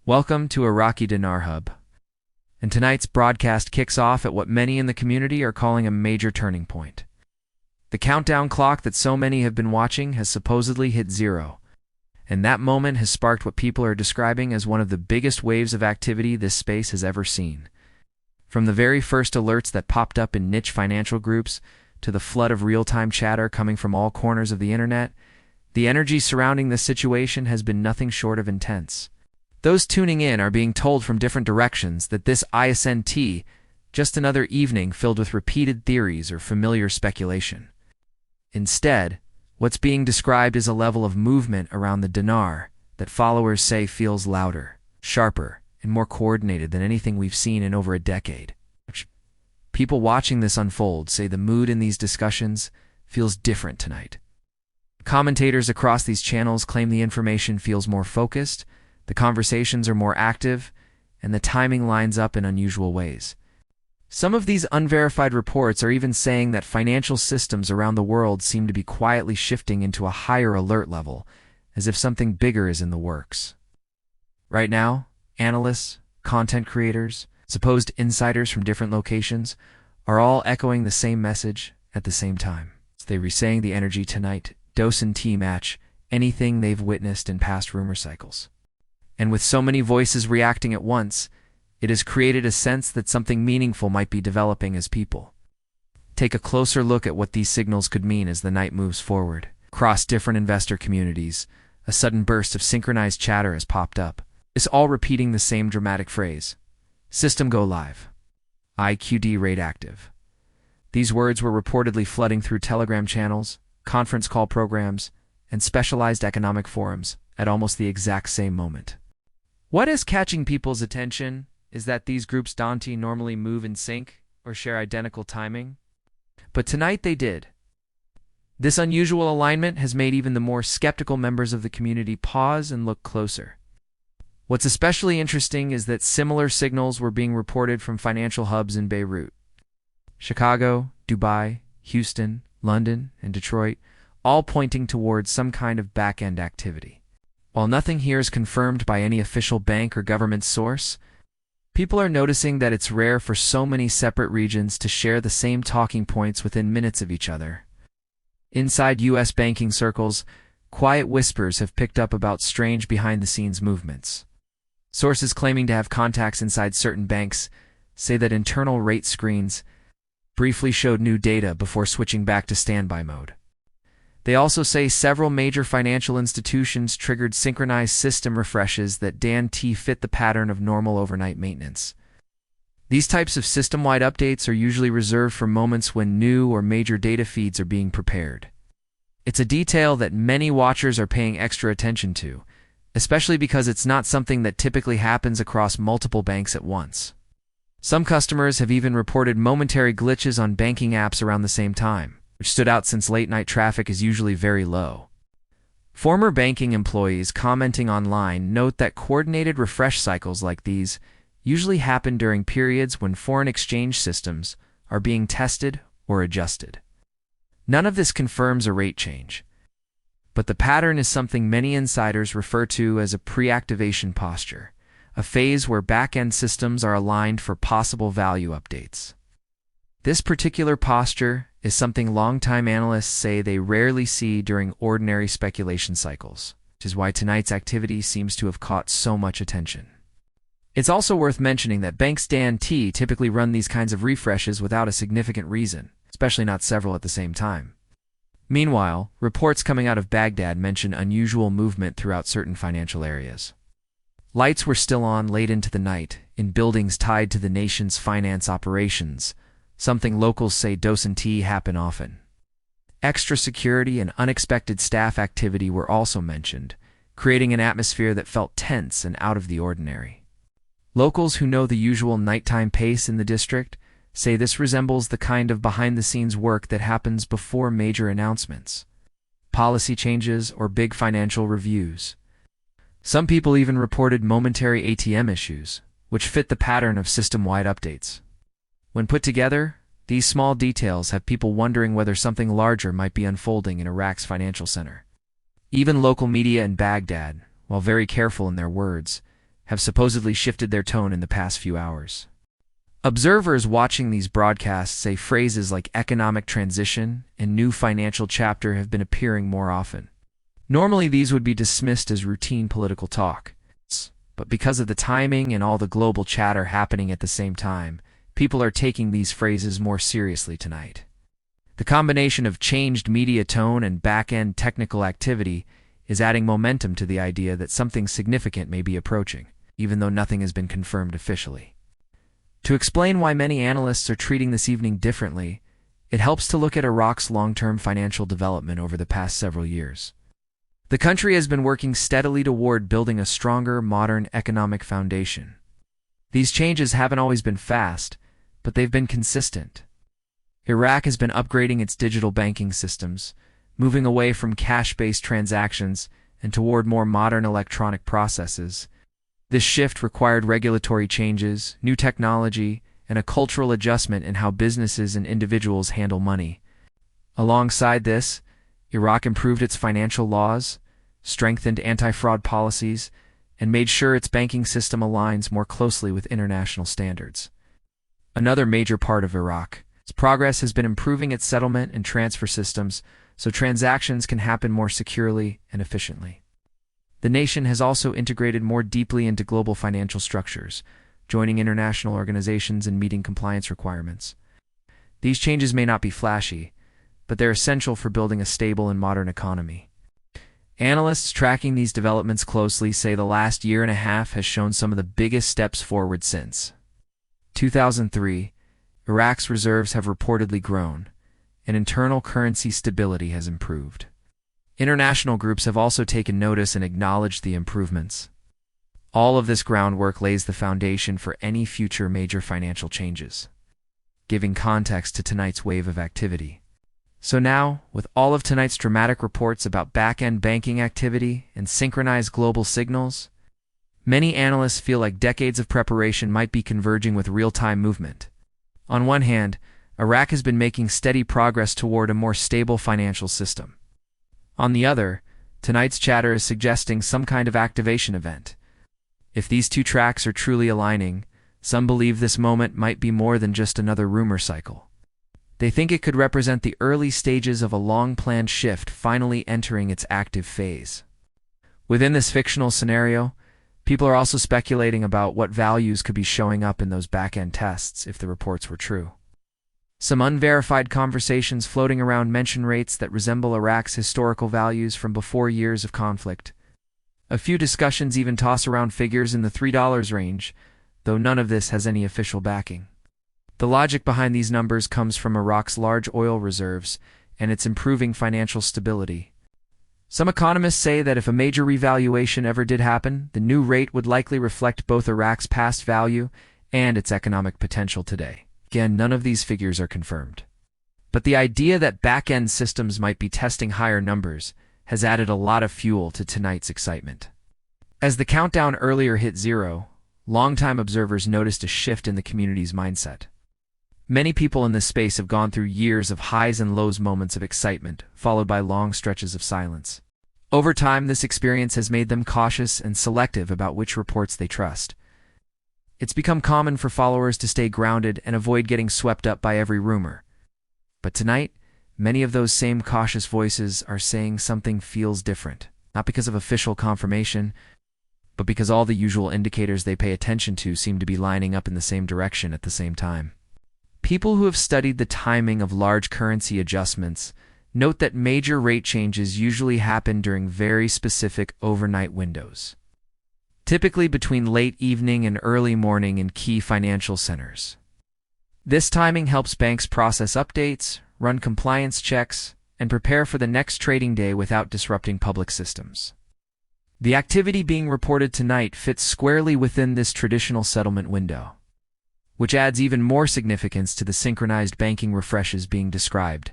Welcome to Iraqi Dinar Hub, and tonight's broadcast kicks off at what many in the community are calling a major turning point. The countdown clock that so many have been watching has supposedly hit zero, and that moment has sparked what people are describing as one of the biggest waves of activity this space has ever seen. From the very first alerts that popped up in niche financial groups to the flood of real-time chatter coming from all corners of the internet, the energy surrounding this situation has been nothing short of intense. Those tuning in are being told from different directions that this isn't just another evening filled with repeated theories or familiar speculation. Instead, what's being described is a level of movement around the dinar that followers say feels louder, sharper, and more coordinated than anything we've seen in over a decade. People watching this unfold say the mood in these discussions feels different tonight. Commentators across these channels claim the information feels more focused, the conversations are more active, and the timing lines up in unusual ways. Some of these unverified reports are even saying that financial systems around the world seem to be quietly shifting into a higher alert level, as if something bigger is in the works. Right now, analysts, content creators, supposed insiders from different locations are all echoing the same message at the same time. They were saying the energy tonight doesn't match anything they've witnessed in past rumor cycles. And with so many voices reacting at once, it has created a sense that something meaningful might be developing as people take a closer look at what these signals could mean as the night moves forward. Across different investor communities, a sudden burst of synchronized chatter has popped up. It's all repeating the same dramatic phrase: "System go live. IQD rate active." These words were reportedly flooding through Telegram channels, conference call programs, and specialized economic forums at almost the exact same moment. What is catching people's attention is that these groups don't normally move in sync or share identical timing, but tonight they did. This unusual alignment has made even the more skeptical members of the community pause and look closer. What's especially interesting is that similar signals were being reported from financial hubs in Beirut, Chicago, Dubai, Houston, London, and Detroit, all pointing towards some kind of back-end activity. While nothing here is confirmed by any official bank or government source, people are noticing that it's rare for so many separate regions to share the same talking points within minutes of each other. Inside U.S. banking circles, quiet whispers have picked up about strange behind-the-scenes movements. Sources claiming to have contacts inside certain banks say that internal rate screens briefly showed new data before switching back to standby mode. They also say several major financial institutions triggered synchronized system refreshes that didn't fit the pattern of normal overnight maintenance. These types of system-wide updates are usually reserved for moments when new or major data feeds are being prepared. It's a detail that many watchers are paying extra attention to, especially because it's not something that typically happens across multiple banks at once. Some customers have even reported momentary glitches on banking apps around the same time, which stood out since late-night traffic is usually very low. Former banking employees commenting online note that coordinated refresh cycles like these usually happen during periods when foreign exchange systems are being tested or adjusted. None of this confirms a rate change, but the pattern is something many insiders refer to as a pre-activation posture, a phase where back-end systems are aligned for possible value updates. This particular posture is something longtime analysts say they rarely see during ordinary speculation cycles, which is why tonight's activity seems to have caught so much attention. It's also worth mentioning that banks typically run these kinds of refreshes without a significant reason, especially not several at the same time. Meanwhile, reports coming out of Baghdad mention unusual movement throughout certain financial areas. Lights were still on late into the night in buildings tied to the nation's finance operations, something locals say doesn't happen often. Extra security and unexpected staff activity were also mentioned, creating an atmosphere that felt tense and out of the ordinary. Locals who know the usual nighttime pace in the district say this resembles the kind of behind-the-scenes work that happens before major announcements, policy changes, or big financial reviews. Some people even reported momentary ATM issues, which fit the pattern of system-wide updates. When put together, these small details have people wondering whether something larger might be unfolding in Iraq's financial center. Even local media in Baghdad, while very careful in their words, have supposedly shifted their tone in the past few hours. Observers watching these broadcasts say phrases like economic transition and new financial chapter have been appearing more often. Normally, these would be dismissed as routine political talk, but because of the timing and all the global chatter happening at the same time, people are taking these phrases more seriously tonight. The combination of changed media tone and back-end technical activity is adding momentum to the idea that something significant may be approaching, even though nothing has been confirmed officially. To explain why many analysts are treating this evening differently, it helps to look at Iraq's long-term financial development over the past several years. The country has been working steadily toward building a stronger, modern economic foundation. These changes haven't always been fast, but they've been consistent. Iraq has been upgrading its digital banking systems, moving away from cash-based transactions and toward more modern electronic processes. This shift required regulatory changes, new technology, and a cultural adjustment in how businesses and individuals handle money. Alongside this, Iraq improved its financial laws, strengthened anti-fraud policies, and made sure its banking system aligns more closely with international standards. Another major part of Iraq's progress has been improving its settlement and transfer systems so transactions can happen more securely and efficiently. The nation has also integrated more deeply into global financial structures, joining international organizations and meeting compliance requirements. These changes may not be flashy, but they're essential for building a stable and modern economy. Analysts tracking these developments closely say the last year and a half has shown some of the biggest steps forward since 2003. Iraq's reserves have reportedly grown, and internal currency stability has improved. International groups have also taken notice and acknowledged the improvements. All of this groundwork lays the foundation for any future major financial changes, giving context to tonight's wave of activity. So now, with all of tonight's dramatic reports about back-end banking activity and synchronized global signals, many analysts feel like decades of preparation might be converging with real-time movement. On one hand, Iraq has been making steady progress toward a more stable financial system. On the other, tonight's chatter is suggesting some kind of activation event. If these two tracks are truly aligning, some believe this moment might be more than just another rumor cycle. They think it could represent the early stages of a long-planned shift finally entering its active phase. Within this fictional scenario, people are also speculating about what values could be showing up in those back-end tests if the reports were true. Some unverified conversations floating around mention rates that resemble Iraq's historical values from before years of conflict. A few discussions even toss around figures in the $3 range, though none of this has any official backing. The logic behind these numbers comes from Iraq's large oil reserves and its improving financial stability. Some economists say that if a major revaluation ever did happen, the new rate would likely reflect both Iraq's past value and its economic potential today. Again, none of these figures are confirmed. But the idea that back-end systems might be testing higher numbers has added a lot of fuel to tonight's excitement. As the countdown earlier hit zero, longtime observers noticed a shift in the community's mindset. Many people in this space have gone through years of highs and lows moments of excitement, followed by long stretches of silence. Over time, this experience has made them cautious and selective about which reports they trust. It's become common for followers to stay grounded and avoid getting swept up by every rumor. But tonight, many of those same cautious voices are saying something feels different, not because of official confirmation, but because all the usual indicators they pay attention to seem to be lining up in the same direction at the same time. People who have studied the timing of large currency adjustments note that major rate changes usually happen during very specific overnight windows, typically between late evening and early morning in key financial centers. This timing helps banks process updates, run compliance checks, and prepare for the next trading day without disrupting public systems. The activity being reported tonight fits squarely within this traditional settlement window, which adds even more significance to the synchronized banking refreshes being described.